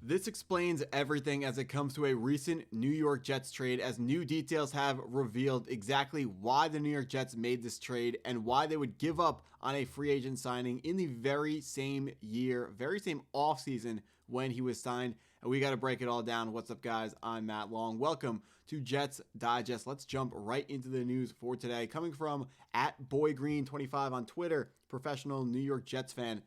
This explains everything as it comes to a recent New York Jets trade, as new details have revealed exactly why the New York Jets made this trade and why they would give up on a free agent signing in the very same year, very same offseason when he was signed. And we got to break it all down. What's up, guys? I'm Matt Long. Welcome to Jets Digest. Let's jump right into the news for today. Coming from @BoyGreen25 on Twitter, professional New York Jets fan.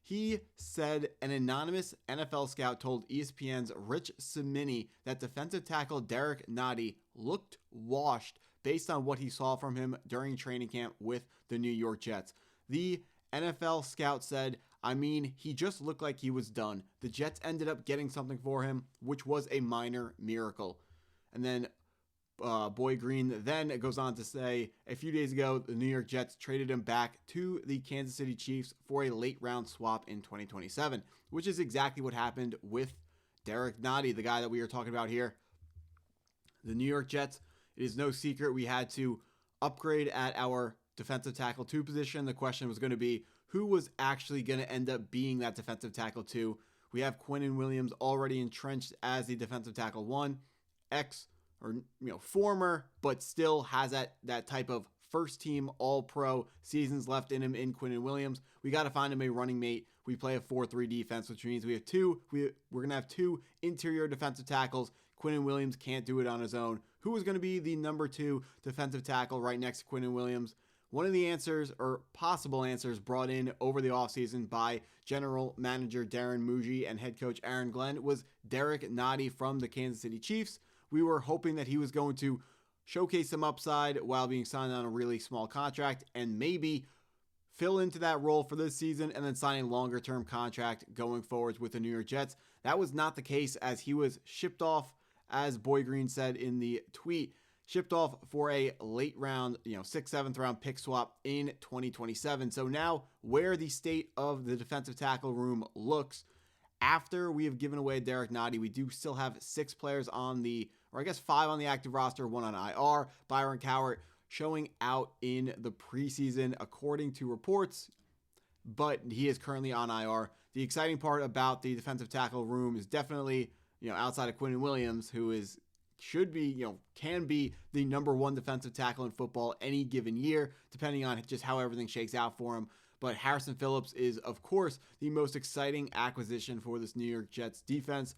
He said an anonymous NFL scout told ESPN's Rich Cimini that defensive tackle Derrick Nnadi looked washed based on what he saw from him during training camp with the New York Jets. The NFL scout said, he just looked like he was done. The Jets ended up getting something for him, which was a minor miracle. And then Boy Green then goes on to say, a few days ago, the New York Jets traded him back to the Kansas City Chiefs for a late round swap in 2027, which is exactly what happened with Derrick Nnadi, the guy that we are talking about here. The New York Jets, it is no secret we had to upgrade at our defensive tackle 2 position. The question was going to be who was actually going to end up being that defensive tackle 2. We have Quinnen Williams already entrenched as the defensive tackle 1, former, but still has that type of first team all-pro seasons left in him in Quinnen Williams. We got to find him a running mate. We play a 4-3 defense, which means we're going to have 2 interior defensive tackles. Quinnen Williams can't do it on his own. Who is going to be the number 2 defensive tackle right next to Quinnen Williams? One of the answers, or possible answers, brought in over the offseason by general manager Darren, Mougey, and head coach Aaron Glenn was Derrick Nnadi from the Kansas City Chiefs. We were hoping that he was going to showcase some upside while being signed on a really small contract and maybe fill into that role for this season and then sign a longer-term contract going forwards with the New York Jets. That was not the case, as he was shipped off, as Boy Green said in the tweet, shipped off for a late round, 6th, 7th round pick swap in 2027. So now where the state of the defensive tackle room looks, after we have given away Derrick Nnadi, we do still have 6 players on 5 on the active roster, 1 on IR. Byron Cowart showing out in the preseason, according to reports, but he is currently on IR. The exciting part about the defensive tackle room is definitely, outside of Quinnen Williams, who can be the number 1 defensive tackle in football any given year, depending on just how everything shakes out for him. But Harrison Phillips is, of course, the most exciting acquisition for this New York Jets defense.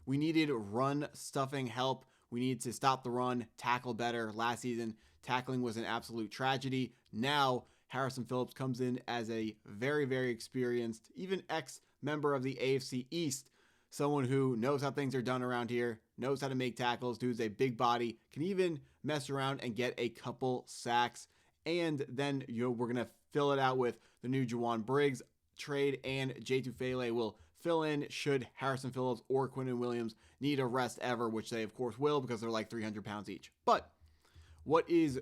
We needed run stuffing help. We need to stop the run, tackle better. Last season, tackling was an absolute tragedy. Now, Harrison Phillips comes in as a very, very experienced, even ex-member of the AFC East, someone who knows how things are done around here, knows how to make tackles, dude's a big body, can even mess around and get a couple sacks. And then we're going to fill it out with the new Juwan Briggs trade, and Jay Tufele will fill in should Harrison Phillips or Quinnen Williams need a rest ever, which they of course will because they're like 300 pounds each. But what is,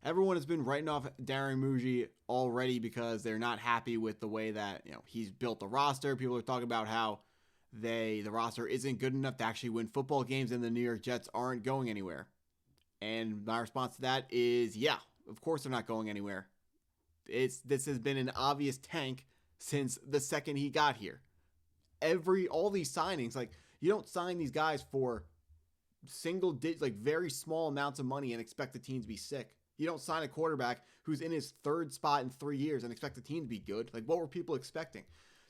everyone has been writing off Darren Mougey already because they're not happy with the way that, he's built the roster. People are talking about how the roster isn't good enough to actually win football games and the New York Jets aren't going anywhere. And my response to that is, yeah, of course they're not going anywhere. This has been an obvious tank since the second he got here. All these signings, you don't sign these guys for very small amounts of money and expect the team to be sick. You don't sign a quarterback who's in his 3rd spot in 3 years and expect the team to be good. What were people expecting?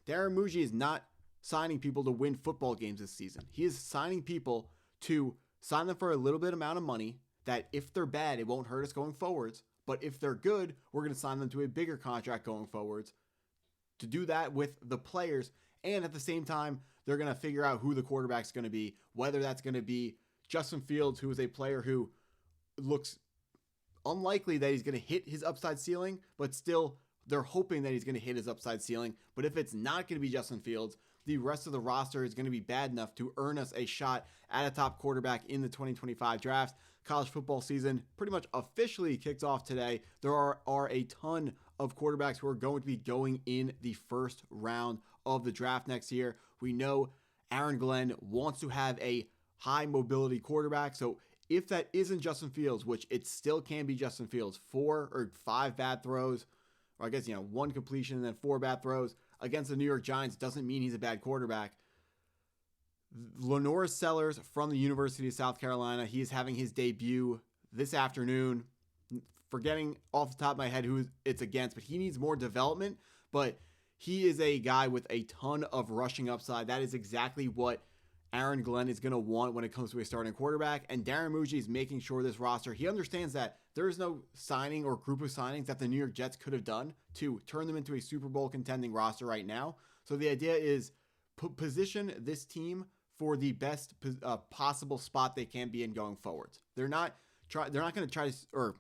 Darren Mougey is not signing people to win football games this season. He is signing people to sign them for a little bit amount of money that if they're bad, it won't hurt us going forwards. But if they're good, we're going to sign them to a bigger contract going forwards. To do that with the players, and at the same time, they're going to figure out who the quarterback's going to be, whether that's going to be Justin Fields, who is a player who looks unlikely that he's going to hit his upside ceiling, but still they're hoping that he's going to hit his upside ceiling. But if it's not going to be Justin Fields, the rest of the roster is going to be bad enough to earn us a shot at a top quarterback in the 2025 draft. College football season pretty much officially kicks off today. There are a ton of quarterbacks who are going to be going in the first round of the draft next year. We know Aaron Glenn wants to have a high mobility quarterback. So if that isn't Justin Fields, which it still can be Justin Fields, 4 or 5 bad throws, or I guess, 1 completion and then 4 bad throws against the New York Giants doesn't mean he's a bad quarterback. Lenore Sellers from the University of South Carolina. He is having his debut this afternoon. Forgetting off the top of my head who it's against, but he needs more development. But he is a guy with a ton of rushing upside. That is exactly what Aaron Glenn is going to want when it comes to a starting quarterback. And Darren Mougey is making sure this roster, he understands that there is no signing or group of signings that the New York Jets could have done to turn them into a Super Bowl contending roster right now. So the idea is position this team for the best possible spot they can be in going forwards. They're not going to try to, or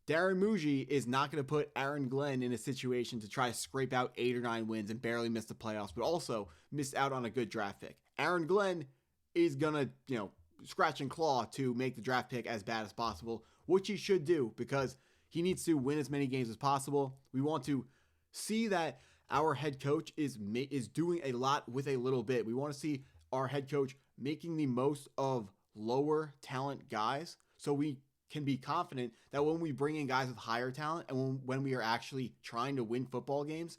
Darren Mougey is not going to put Aaron Glenn in a situation to try to scrape out 8 or 9 wins and barely miss the playoffs, but also miss out on a good draft pick. Aaron Glenn is going to, scratch and claw to make the draft pick as bad as possible, which he should do because he needs to win as many games as possible. We want to see that our head coach is doing a lot with a little bit. We want to see our head coach making the most of lower talent guys so we can be confident that when we bring in guys with higher talent and when we are actually trying to win football games,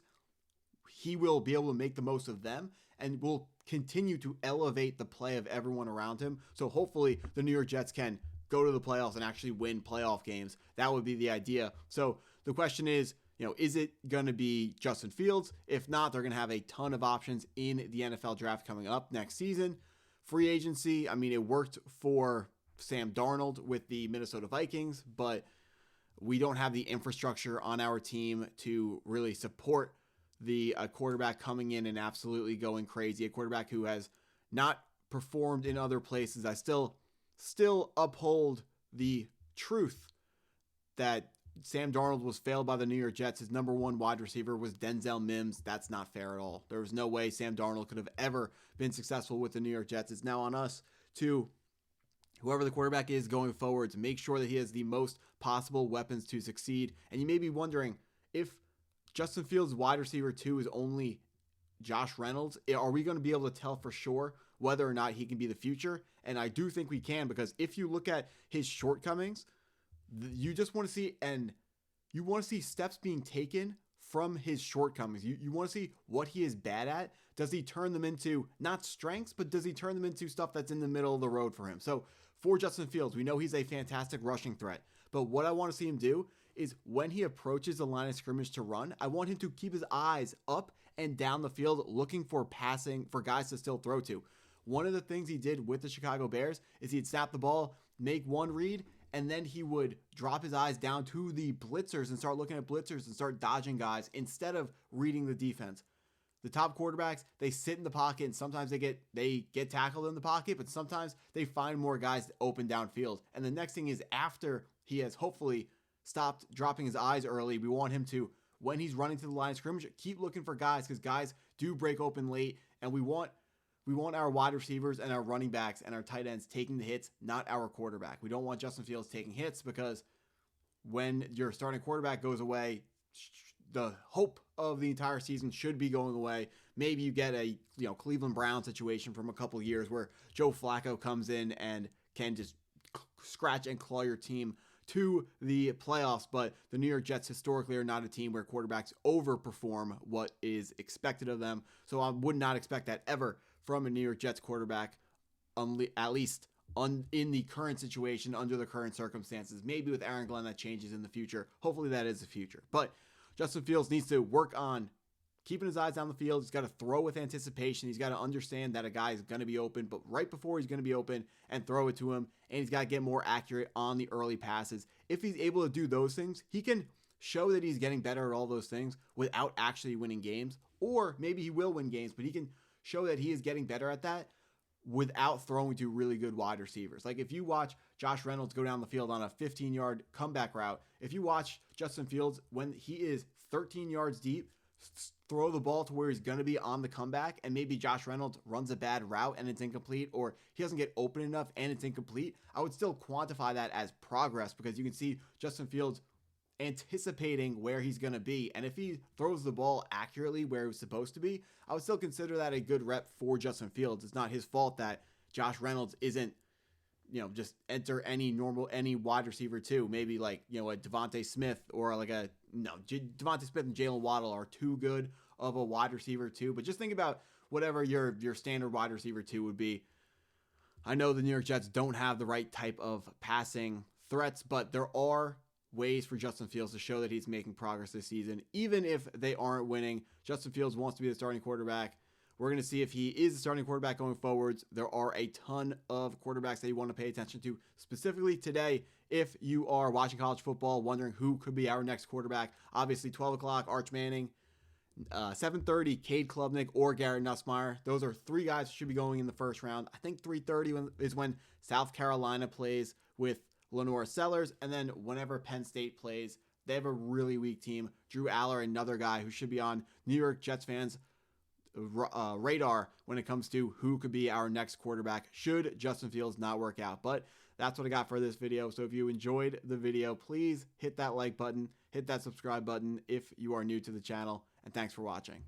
he will be able to make the most of them and will continue to elevate the play of everyone around him. So hopefully the New York Jets can go to the playoffs and actually win playoff games. That would be the idea. So the question is it going to be Justin Fields? If not, they're going to have a ton of options in the NFL draft coming up next season. Free agency, it worked for Sam Darnold with the Minnesota Vikings, but we don't have the infrastructure on our team to really support the quarterback coming in and absolutely going crazy, a quarterback who has not performed in other places. I still uphold the truth that Sam Darnold was failed by the New York Jets. His number one wide receiver was Denzel Mims. That's not fair at all. There was no way Sam Darnold could have ever been successful with the New York Jets. It's now on us to, whoever the quarterback is going forward, to make sure that he has the most possible weapons to succeed. And you may be wondering, if Justin Fields' wide receiver 2 is only Josh Reynolds, are we going to be able to tell for sure whether or not he can be the future? And I do think we can, because if you look at his shortcomings, you just want to see, and you want to see steps being taken from his shortcomings. You want to see what he is bad at. Does he turn them into not strengths, but does he turn them into stuff that's in the middle of the road for him? So for Justin Fields, we know he's a fantastic rushing threat, but what I want to see him do is when he approaches the line of scrimmage to run, I want him to keep his eyes up and down the field looking for guys to still throw to. One of the things he did with the Chicago Bears is he'd snap the ball, make one read, and then he would drop his eyes down to the blitzers and start looking at blitzers and start dodging guys instead of reading the defense. The top quarterbacks, they sit in the pocket, and sometimes they get tackled in the pocket, but sometimes they find more guys open downfield. And the next thing is, after he has hopefully stopped dropping his eyes early, we want him to, when he's running to the line of scrimmage, keep looking for guys, because guys do break open late, and we want our wide receivers and our running backs and our tight ends taking the hits, not our quarterback. We don't want Justin Fields taking hits, because when your starting quarterback goes away, the hope of the entire season should be going away. Maybe you get a Cleveland Brown situation from a couple years where Joe Flacco comes in and can just scratch and claw your team to the playoffs, but the New York Jets historically are not a team where quarterbacks overperform what is expected of them. So I would not expect that ever from a New York Jets quarterback, at least in the current situation, under the current circumstances. Maybe with Aaron Glenn that changes in the future. Hopefully that is the future. But Justin Fields needs to work on keeping his eyes down the field. He's got to throw with anticipation. He's got to understand that a guy is going to be open, but right before he's going to be open, and throw it to him. And he's got to get more accurate on the early passes. If he's able to do those things, he can show that he's getting better at all those things without actually winning games. Or maybe he will win games, but he can show that he is getting better at that without throwing to really good wide receivers. Like if you watch Josh Reynolds go down the field on a 15-yard comeback route, if you watch Justin Fields when he is 13 yards deep, throw the ball to where he's going to be on the comeback, and maybe Josh Reynolds runs a bad route and it's incomplete, or he doesn't get open enough and it's incomplete, I would still quantify that as progress, because you can see Justin Fields anticipating where he's going to be. And if he throws the ball accurately where it was supposed to be, I would still consider that a good rep for Justin Fields. It's not his fault that Josh Reynolds isn't, just enter any wide receiver too. Maybe like, a Devontae Smith or Devontae Smith and Jalen Waddle are too good of a wide receiver too. But just think about whatever your standard wide receiver two would be. I know the New York Jets don't have the right type of passing threats, but there are ways for Justin Fields to show that he's making progress this season. Even if they aren't winning, Justin Fields wants to be the starting quarterback. We're going to see if he is the starting quarterback going forwards. There are a ton of quarterbacks that you want to pay attention to, specifically today. If you are watching college football, wondering who could be our next quarterback, obviously 12 o'clock, Arch Manning, 7:30, Cade Klubnik or Garrett Nussmeier. Those are three guys who should be going in the first round. I think 3:30 is when South Carolina plays with Lenore Sellers, and then whenever Penn State plays, they have a really weak team. Drew Aller, another guy who should be on New York Jets fans' radar when it comes to who could be our next quarterback should Justin Fields not work out. But that's what I got for this video. So if you enjoyed the video, please hit that like button, hit that subscribe button if you are new to the channel, and thanks for watching.